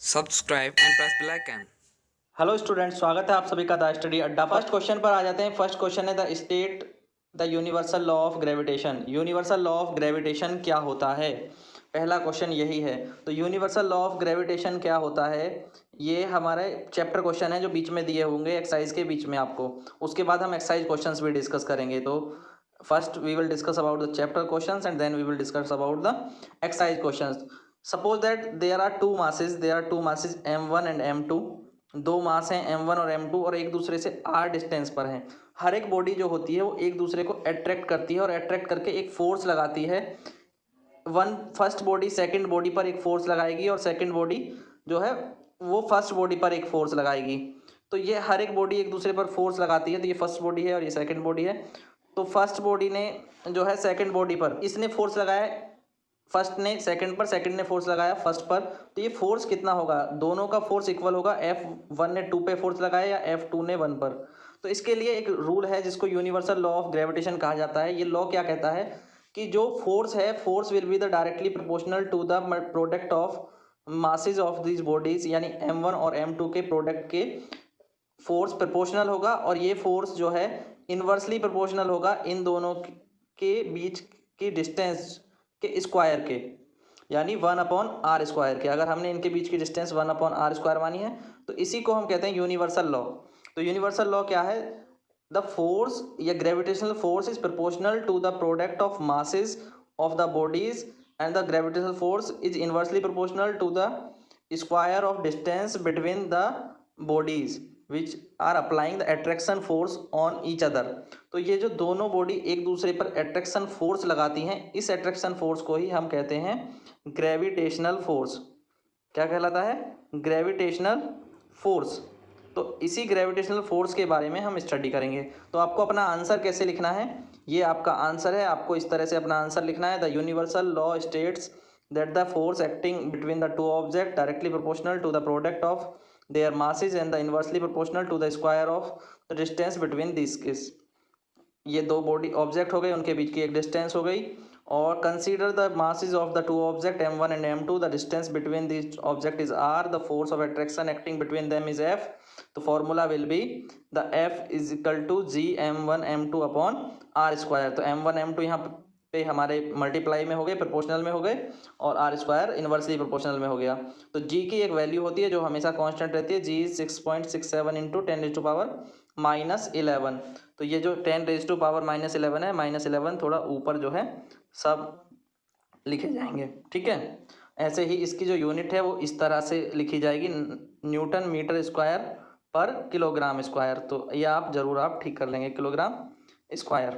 Subscribe and press bell icon. Hello student, स्वागत है आप सभी का the study Adda. First question पर आ जाते हैं। फर्स्ट क्वेश्चन है the state the universal law of gravitation. Universal law of gravitation क्या होता है? पहला क्वेश्चन यही है। तो यूनिवर्सल लॉ ऑफ ग्रेविटेशन क्या होता है, ये हमारे चैप्टर क्वेश्चन है जो बीच में दिए होंगे एक्सरसाइज के बीच में आपको। उसके बाद हम एक्सरसाइज क्वेश्चंस भी डिस्कस करेंगे। तो first we will discuss about the chapter questions and then we will discuss about the exercise questions. Suppose that there are two masses m1 and m2। दो मास हैं m1 और m2 और एक दूसरे से r डिस्टेंस पर हैं। हर एक बॉडी जो होती है वो एक दूसरे को अट्रैक्ट करती है और अट्रैक्ट करके एक फोर्स लगाती है। फर्स्ट बॉडी सेकंड बॉडी पर एक फोर्स लगाएगी और सेकंड बॉडी जो है वो फर्स्ट बॉडी पर एक फोर्स लगाएगी। तो ये हर एक बॉडी एक दूसरे पर फोर्स लगाती है। तो ये फर्स्ट बॉडी है और ये सेकंड बॉडी है। तो फर्स्ट बॉडी ने जो है सेकंड बॉडी पर इसने फोर्स लगाया, फर्स्ट ने सेकंड पर, सेकंड ने फोर्स लगाया फर्स्ट पर। तो ये फोर्स कितना होगा? दोनों का फोर्स इक्वल होगा। F1 ने 2 पे फोर्स लगाया या F2 ने 1 पर। तो इसके लिए एक रूल है जिसको यूनिवर्सल लॉ ऑफ ग्रेविटेशन कहा जाता है। ये लॉ क्या कहता है कि जो फोर्स है, force will be the directly proportional to the product of masses of this bodies, यानी m1 और m2 के प्रोडक्ट के फोर्स प्रोपोर्शनल होगा। और ये फोर्स जो है इन्वर्सली प्रोपोर्शनल होगा इन दोनों के बीच की डिस्टेंस के स्क्वायर के, यानी 1/r² के। अगर हमने इनके बीच की डिस्टेंस 1/r² मानी है तो इसी को हम कहते हैं यूनिवर्सल लॉ। तो यूनिवर्सल लॉ क्या है? द फोर्स या gravitational force is proportional to the product of masses of the bodies and the gravitational force is inversely proportional to the square of distance between the bodies which are applying the attraction force on each other. तो ये जो दोनों body एक दूसरे पर attraction force लगाती हैं, इस अट्रैक्शन फोर्स को ही हम कहते हैं ग्रेविटेशनल फोर्स। क्या कहलाता है? Gravitational force. तो इसी ग्रेविटेशनल फोर्स के बारे में हम स्टडी करेंगे। तो आपको अपना आंसर कैसे लिखना है, ये आपका आंसर है। आपको इस तरह से अपना आंसर लिखना है। The universal law states that the force acting between the two object directly proportional to the product of their masses and the inversely proportional to the square of the distance between these is। ये दो body object हो गए, उनके बीच की एक distance हो गई। और consider the masses of the two object m1 and m2, the distance between these object is r, the force of attraction acting between them is f। तो formula will be the f is equal to g m1 m2 upon r²। तो m1 m2 यहाँ पे हमारे multiply में हो गए, proportional में हो गए, और r² इन्वर्सली प्रोपोर्शनल में हो गया। तो g की एक वैल्यू होती है जो हमेशा कांस्टेंट रहती है। g 6.67 into 10⁻⁻11। तो ये जो 10⁻⁻11 है, -11 थोड़ा ऊपर जो है सब लिखे जाएंगे। ठीक है, ऐसे ही इसकी जो यूनिट है वो इस तरह से लिखी जाएगी, न्यूटन मीटर स्क्वायर पर किलोग्राम स्क्वायर। तो ये आप जरूर आप ठीक कर लेंगे, किलोग्राम स्क्वायर।